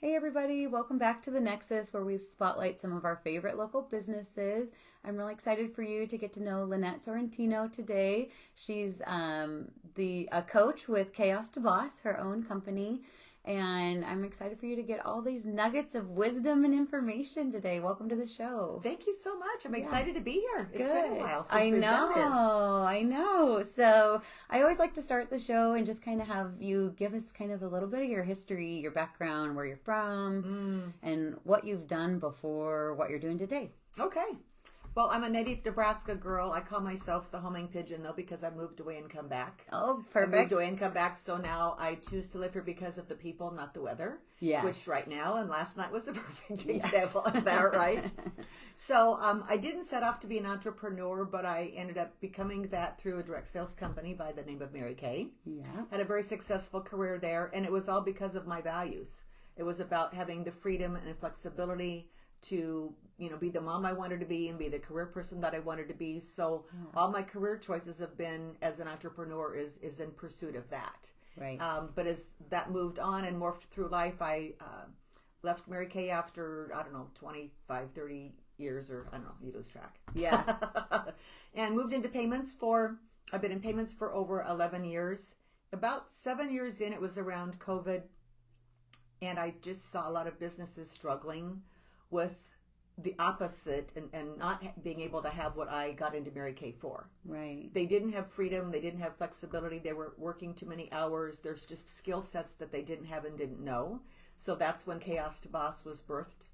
Hey everybody, welcome back to the Nexus where we spotlight some of our favorite local businesses. I'm really excited for you to get to know Lynette Sorrentino today. She's a coach with Chaos to Boss, her own company, and I'm excited for you to get all these nuggets of wisdom and information today. Welcome to the show. Thank you so much. I'm excited to be here. It's Good. been a while since we've done this. I know. So I always like to start the show and just kind of have you give us kind of a little bit of your history, your background, where you're from, and what you've done before, what you're doing today. Okay. Well, I'm a native Nebraska girl. I call myself the homing pigeon, though, because I moved away and come back. Oh, perfect. I moved away and come back, so now I choose to live here because of the people, not the weather. Yes. Which right now, and last night was a perfect example of that, right? So I didn't set off to be an entrepreneur, but I ended up becoming that through a direct sales company by the name of Mary Kay. Yeah. Had a very successful career there, and it was all because of my values. It was about having the freedom and flexibility to, be the mom I wanted to be and be the career person that I wanted to be. So all my career choices have been as an entrepreneur is in pursuit of that. Right. But as that moved on and morphed through life, I left Mary Kay after, 25, 30 years, or I don't know, you lose track. Yeah. And moved into I've been in payments for over 11 years. About 7 years in, it was around COVID. And I just saw a lot of businesses struggling with the opposite and not being able to have what I got into Mary Kay for. Right. They didn't have freedom. They didn't have flexibility. They were working too many hours. There's just skill sets that they didn't have and didn't know. So that's when Chaos to Boss was birthed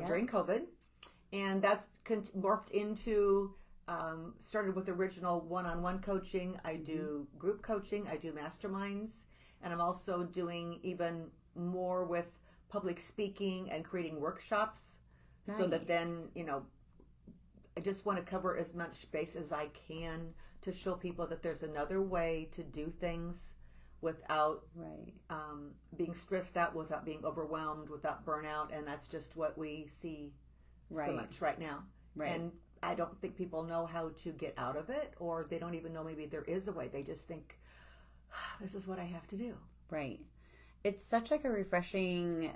during COVID. And that's morphed into, started with original one-on-one coaching. I do group coaching. I do masterminds. And I'm also doing even more with public speaking and creating workshops. Nice. So that then, I just want to cover as much space as I can to show people that there's another way to do things without being stressed out, without being overwhelmed, without burnout. And that's just what we see so much right now. Right. And I don't think people know how to get out of it, or they don't even know maybe there is a way. They just think, this is what I have to do. Right. It's such like a refreshing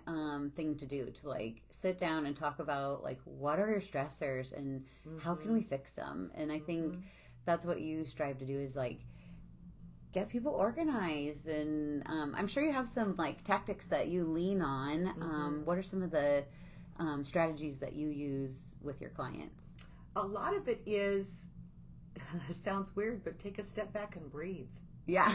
thing to do, to like sit down and talk about like what are your stressors and how can we fix them. And I think that's what you strive to do, is like get people organized. And I'm sure you have some like tactics that you lean on. What are some of the strategies that you use with your clients? A lot of it is, sounds weird, but take a step back and breathe. Yeah.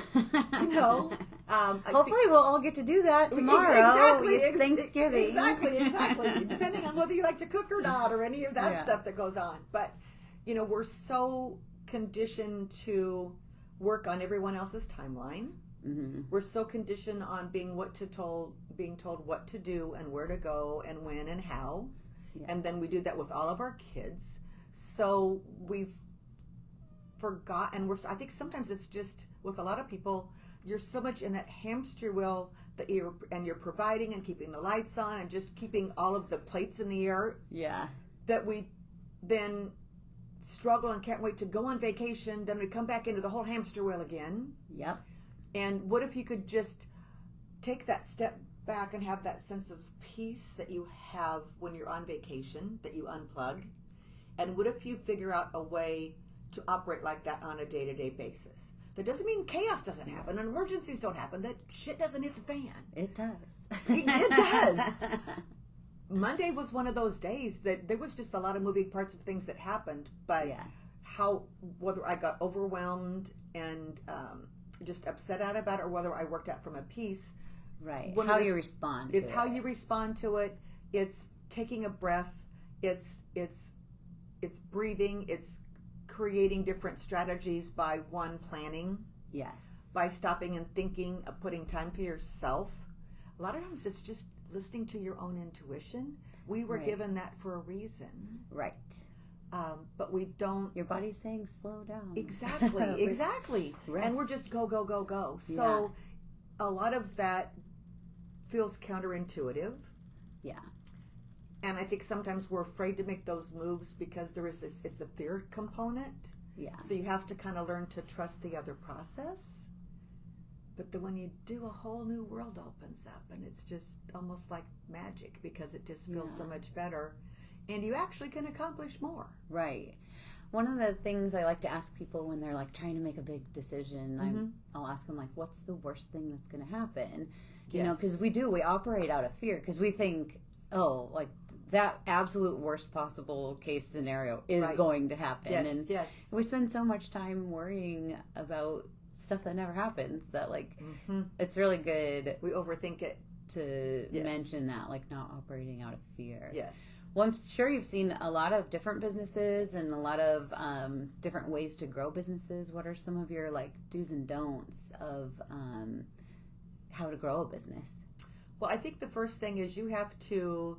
Hopefully we'll all get to do that tomorrow. Exactly. It's Thanksgiving. Exactly. Depending on whether you like to cook or not, or any of that stuff that goes on. But, we're so conditioned to work on everyone else's timeline. Mm-hmm. We're so conditioned on being told what to do and where to go and when and how. Yeah. And then we do that with all of our kids. So we've forgotten. I think sometimes it's just with a lot of people, you're so much in that hamster wheel that you're providing and keeping the lights on and just keeping all of the plates in the air. Yeah. That we then struggle and can't wait to go on vacation. Then we come back into the whole hamster wheel again. Yep. And what if you could just take that step back and have that sense of peace that you have when you're on vacation, that you unplug? And what if you figure out a way to operate like that on a day-to-day basis? That doesn't mean chaos doesn't happen and emergencies don't happen, that shit doesn't hit the fan. It does. It does. Monday was one of those days that there was just a lot of moving parts of things that happened, but whether I got overwhelmed and just upset out about it, or whether I worked out from a peace. Right. How you respond to it. It's how you respond to it. It's taking a breath. It's breathing. It's creating different strategies by planning. Yes. By stopping and thinking, putting time for yourself. A lot of times it's just listening to your own intuition. We were given that for a reason. Right. But we don't. Your body's saying slow down. Exactly. Rest. And we're just go, go, go, go. So a lot of that feels counterintuitive. Yeah. And I think sometimes we're afraid to make those moves because it's a fear component. Yeah. So you have to kind of learn to trust the other process. But then when you do, a whole new world opens up, and it's just almost like magic because it just feels so much better, and you actually can accomplish more. Right. One of the things I like to ask people when they're like trying to make a big decision, I'll ask them like, what's the worst thing that's going to happen? You know, because we operate out of fear because we think, oh, like that absolute worst possible case scenario is going to happen. And we spend so much time worrying about stuff that never happens that like it's really good. We overthink it. To mention that, like not operating out of fear. Yes. Well, I'm sure you've seen a lot of different businesses and a lot of different ways to grow businesses. What are some of your like do's and don'ts of how to grow a business? Well, I think the first thing is you have to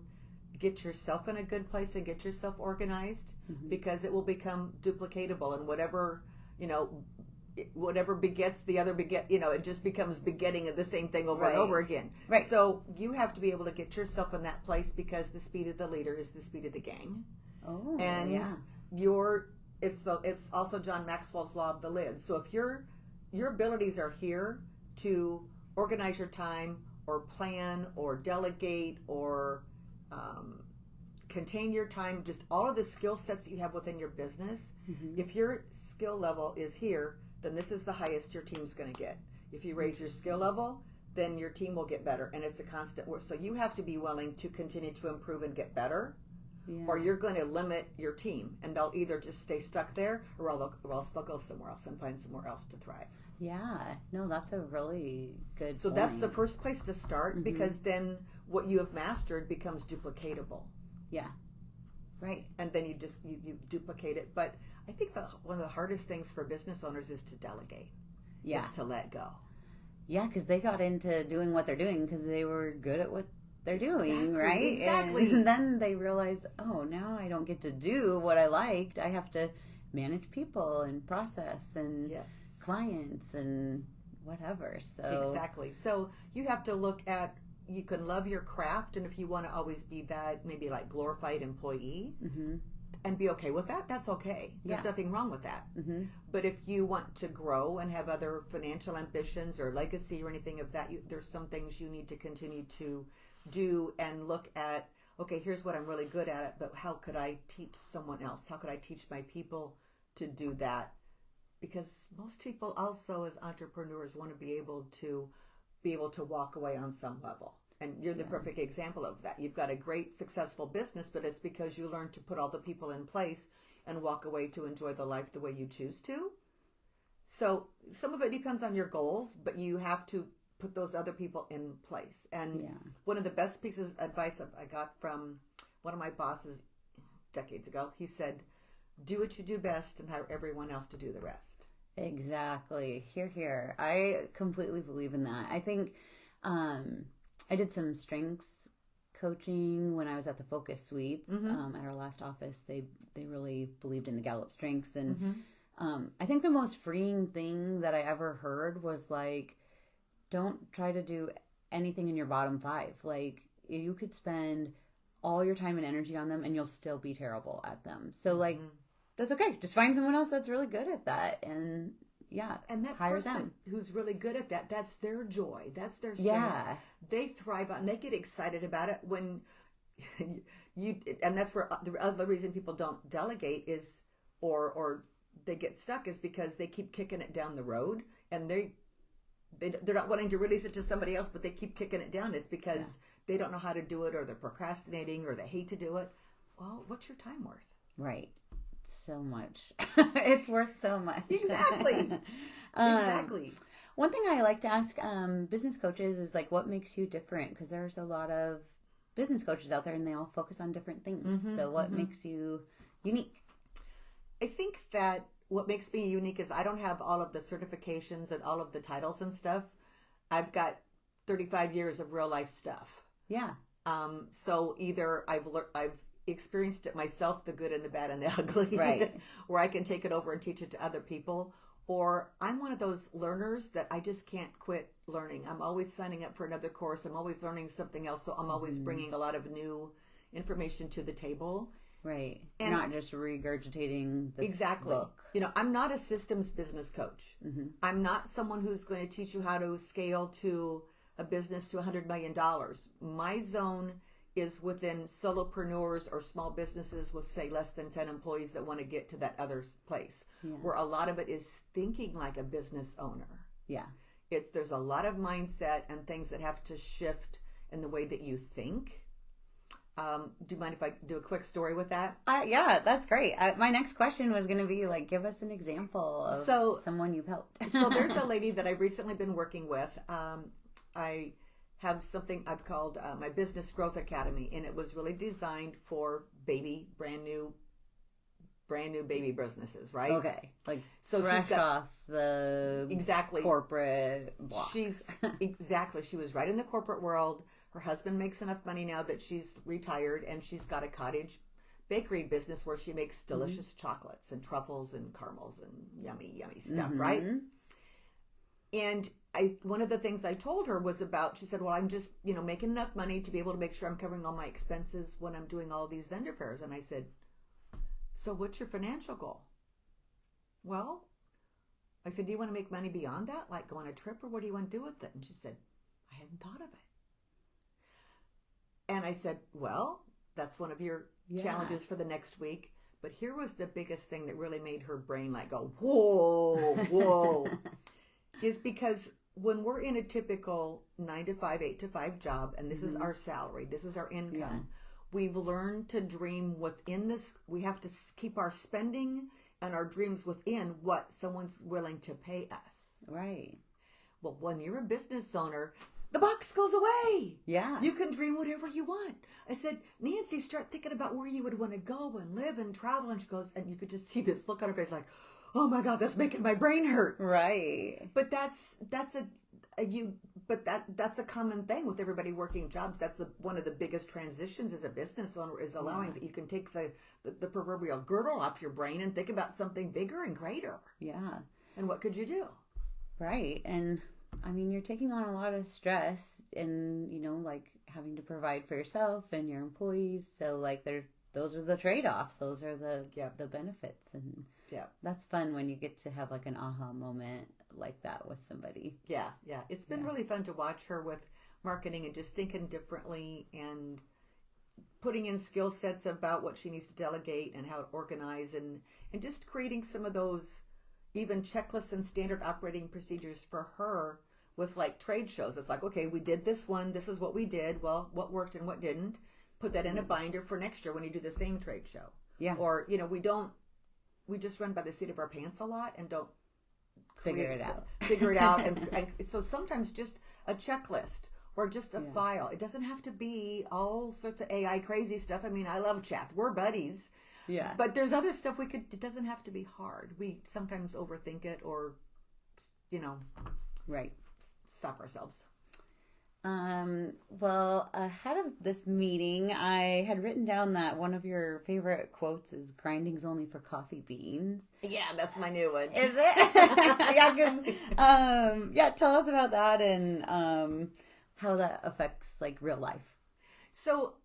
get yourself in a good place and get yourself organized because it will become duplicatable, and whatever begets the other it just becomes begetting of the same thing over and over again. Right. So you have to be able to get yourself in that place because the speed of the leader is the speed of the gang. Oh, and it's also John Maxwell's law of the lid. So if your abilities are here to organize your time or plan or delegate or contain your time, just all of the skill sets that you have within your business, if your skill level is here, then this is the highest your team's going to get. If you raise your skill level, then your team will get better, and it's a constant work. So you have to be willing to continue to improve and get better, or you're going to limit your team, and they'll either just stay stuck there, or else they'll go somewhere else and find somewhere else to thrive. Yeah, no, that's a really good So point. that's the first place to start, because then what you have mastered becomes duplicatable. Yeah. Right. And then you duplicate it. But I think one of the hardest things for business owners is to delegate. Yeah. Is to let go. Yeah, because they got into doing what they're doing because they were good at what they're doing, right? Exactly. And then they realize, oh, now I don't get to do what I liked. I have to manage people and process and clients and whatever. So exactly. So you have to look at, you can love your craft, and if you want to always be that maybe like glorified employee and be okay with that, that's okay. There's nothing wrong with that. But if you want to grow and have other financial ambitions or legacy or anything of that, there's some things you need to continue to do and look at, okay, here's what I'm really good at, but how could I teach someone else? How could I teach my people to do that? Because most people also as entrepreneurs want to be able to walk away on some level. And you're the perfect example of that. You've got a great, successful business, but it's because you learned to put all the people in place and walk away to enjoy the life the way you choose to. So some of it depends on your goals, but you have to put those other people in place. And one of the best pieces of advice I got from one of my bosses decades ago, he said, do what you do best and hire everyone else to do the rest. Exactly. Hear, hear. I completely believe in that. I think I did some strengths coaching when I was at the Focus Suites at our last office. They really believed in the Gallup strengths. And I think the most freeing thing that I ever heard was like, don't try to do anything in your bottom 5. Like you could spend all your time and energy on them and you'll still be terrible at them. So like, that's okay. Just find someone else that's really good at that, and and that hire person them. Who's really good at that, that's their joy, that's their strength. Yeah, they thrive on. They get excited about it when you. And that's where the other reason people don't delegate is, or they get stuck, is because they keep kicking it down the road, and they're not wanting to release it to somebody else, but they keep kicking it down. It's because they don't know how to do it, or they're procrastinating, or they hate to do it. Well, what's your time worth? Right. So much. It's worth so much. Exactly. Exactly. One thing I like to ask business coaches is like, what makes you different? Because there's a lot of business coaches out there and they all focus on different things. So what makes you unique? I think that what makes me unique is I don't have all of the certifications and all of the titles and stuff. I've got 35 years of real life stuff. Yeah. So either I've experienced it myself, the good and the bad and the ugly, right? Where I can take it over and teach it to other people, or I'm one of those learners that I just can't quit learning. I'm always signing up for another course. I'm always learning something else. So I'm always bringing a lot of new information to the table. Right. And not just regurgitating this exactly. book. I'm not a systems business coach. Mm-hmm. I'm not someone who's going to teach you how to scale to a business to $100 million. My zone is within solopreneurs or small businesses with, say, less than 10 employees that want to get to that other place, where a lot of it is thinking like a business owner. Yeah. There's a lot of mindset and things that have to shift in the way that you think. Do you mind if I do a quick story with that? Yeah, that's great. My next question was going to be like, give us an example of someone you've helped. So there's a lady that I've recently been working with. I have something I've called my Business Growth Academy, and it was really designed for brand new baby businesses, right? Okay, like so fresh off the corporate block. She was right in the corporate world. Her husband makes enough money now that she's retired, and she's got a cottage bakery business where she makes delicious chocolates and truffles and caramels and yummy stuff, right? And one of the things I told her was about, she said, well, I'm just, making enough money to be able to make sure I'm covering all my expenses when I'm doing all these vendor fairs. And I said, so what's your financial goal? Well, I said, do you want to make money beyond that? Like go on a trip, or what do you want to do with it? And she said, I hadn't thought of it. And I said, well, that's one of your challenges for the next week. But here was the biggest thing that really made her brain like go, whoa, is because when we're in a typical 9 to 5, 8 to 5 job, and this is our salary, this is our income, we've learned to dream within this. We have to keep our spending and our dreams within what someone's willing to pay us. Right. Well, when you're a business owner, the box goes away. Yeah. You can dream whatever you want. I said, Nancy, start thinking about where you would want to go and live and travel. And she goes, and you could just see this look on her face like, oh my God, that's making my brain hurt. Right. But that's a common thing with everybody working jobs. That's one of the biggest transitions as a business owner, is allowing that you can take the proverbial girdle off your brain and think about something bigger and greater. Yeah. And what could you do? Right. And I mean, you're taking on a lot of stress and, like having to provide for yourself and your employees. So like those are the trade-offs. Those are the benefits. And that's fun when you get to have like an aha moment like that with somebody. Yeah. It's been really fun to watch her with marketing and just thinking differently and putting in skill sets about what she needs to delegate and how to organize and just creating some of those even checklists and standard operating procedures for her with like trade shows. It's like, okay, we did this one. This is what we did. Well, what worked and what didn't. Put that in a binder for next year when you do the same trade show. Yeah. Or, we just run by the seat of our pants a lot and don't figure it out. And so sometimes just a checklist or just a file. It doesn't have to be all sorts of AI crazy stuff. I mean, I love chat. We're buddies. Yeah. But there's other stuff it doesn't have to be hard. We sometimes overthink it or, right. Stop ourselves. Well, ahead of this meeting, I had written down that one of your favorite quotes is grinding's only for coffee beans. Yeah, that's my new one. Is it? Tell us about that and how that affects like real life. So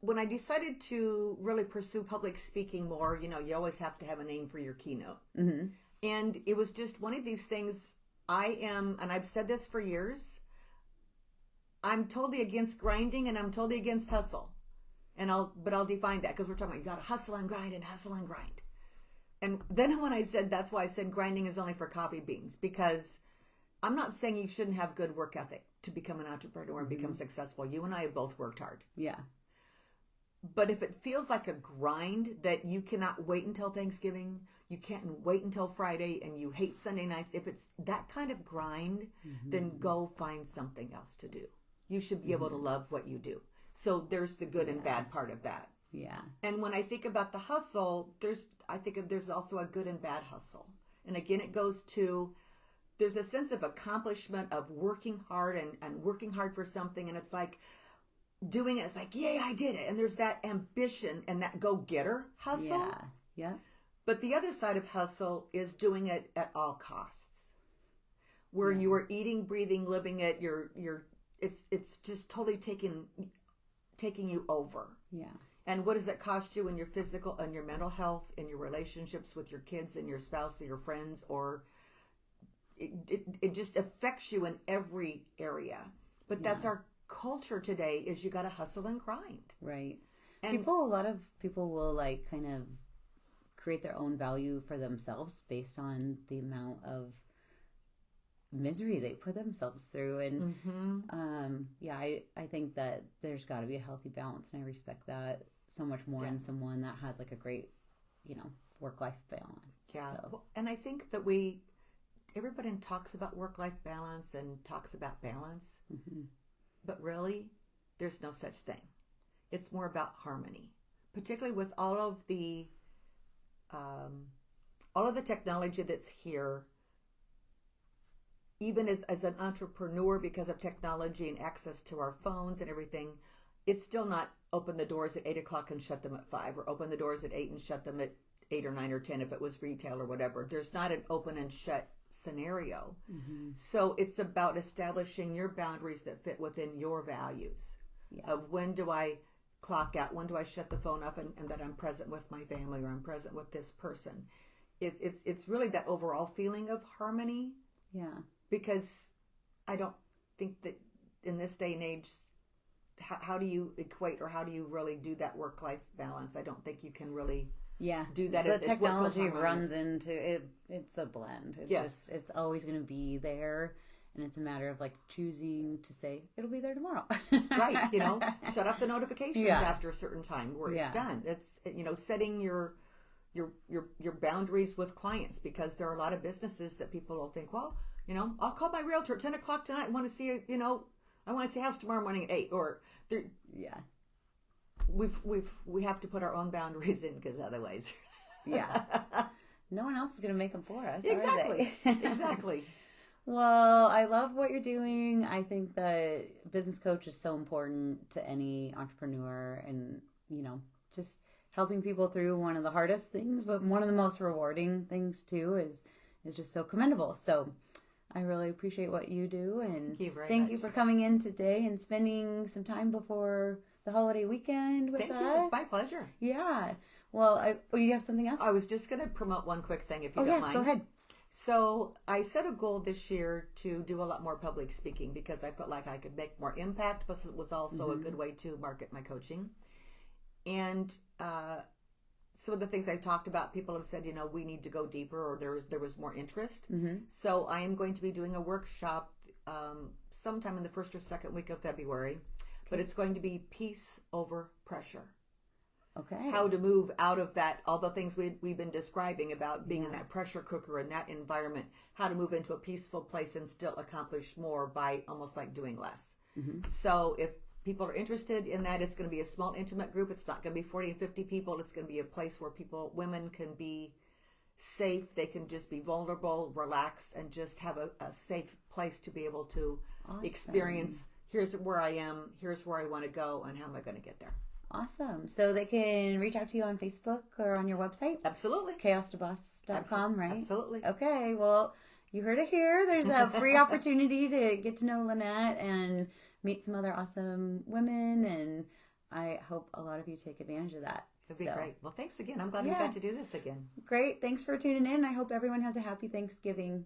when I decided to really pursue public speaking more, you always have to have a name for your keynote. Mm-hmm. And it was just one of these things. And I've said this for years, I'm totally against grinding and I'm totally against hustle. But I'll define that because we're talking about you got to hustle and grind and hustle and grind. And then when I said, that's why I said grinding is only for coffee beans, because I'm not saying you shouldn't have good work ethic to become an entrepreneur and become successful. You and I have both worked hard. Yeah. But if it feels like a grind that you cannot wait until Thanksgiving, you can't wait until Friday, and you hate Sunday nights, if it's that kind of grind, then go find something else to do. You should be able to love what you do. So there's the good and bad part of that. Yeah. And when I think about the hustle, there's also a good and bad hustle. And again, it goes to, there's a sense of accomplishment of working hard and working hard for something. And it's like doing it. It's like, yay, I did it. And there's that ambition and that go-getter hustle. Yeah. But the other side of hustle is doing it at all costs, where you are eating, breathing, living it. It's just totally taking you over. Yeah. And what does it cost you in your physical and your mental health, in your relationships with your kids and your spouse or your friends, or it just affects you in every area. But that's our culture today, is you got to hustle and grind. Right. And a lot of people will like kind of create their own value for themselves based on the amount of misery they put themselves through. And I think that there's got to be a healthy balance, and I respect that so much more in someone that has like a great, work-life balance. Yeah. So. Well, and I think that everybody talks about work-life balance and talks about balance, but really there's no such thing. It's more about harmony, particularly with all of the technology that's here. Even as an entrepreneur, because of technology and access to our phones and everything, it's still not open the doors at 8 o'clock and shut them at 5, or open the doors at 8 and shut them at 8 or 9 or 10 if it was retail or whatever. There's not an open and shut scenario. So it's about establishing your boundaries that fit within your values of when do I clock out, when do I shut the phone off, and that I'm present with my family, or I'm present with this person. It's really that overall feeling of harmony. Yeah. Because I don't think that in this day and age, how do you equate, or how do you really do that work-life balance? I don't think you can really do that. The technology runs into it. It's a blend. It's always going to be there. And it's a matter of like choosing to say, it'll be there tomorrow. Right. Shut off the notifications after a certain time where it's done. It's, setting your boundaries with clients, because there are a lot of businesses that people will think, well, I'll call my realtor at 10 o'clock tonight and want to see, I want to see a house tomorrow morning at 8, or we have to put our own boundaries in, because otherwise. No one else is going to make them for us. Exactly. Are they? Exactly. Well, I love what you're doing. I think that business coach is so important to any entrepreneur, and, just helping people through one of the hardest things, but one of the most rewarding things too is just so commendable. So I really appreciate what you do, and thank you for coming in today and spending some time before the holiday weekend with us. Thank you. It's my pleasure. Yeah. Well, you have something else? I was just going to promote one quick thing, if you don't mind. Go ahead. So I set a goal this year to do a lot more public speaking, because I felt like I could make more impact, but it was also a good way to market my coaching. And some of the things I talked about, people have said, we need to go deeper, or there was more interest. So I am going to be doing a workshop sometime in the first or second week of February, but it's going to be peace over pressure. Okay. How to move out of that, all the things we've been describing about being in that pressure cooker and that environment, how to move into a peaceful place and still accomplish more by almost like doing less. So if people are interested in that, it's going to be a small, intimate group. It's not going to be 40 and 50 people. It's going to be a place where women can be safe. They can just be vulnerable, relax, and just have a safe place to be able to experience, here's where I am, here's where I want to go, and how am I going to get there. Awesome. So they can reach out to you on Facebook or on your website? Absolutely. chaos2boss.com, right? Absolutely. Okay. Well, you heard it here. There's a free opportunity to get to know Lynette and meet some other awesome women, and I hope a lot of you take advantage of that. It'd be great. Well, thanks again. I'm glad we got to do this again. Great. Thanks for tuning in. I hope everyone has a happy Thanksgiving.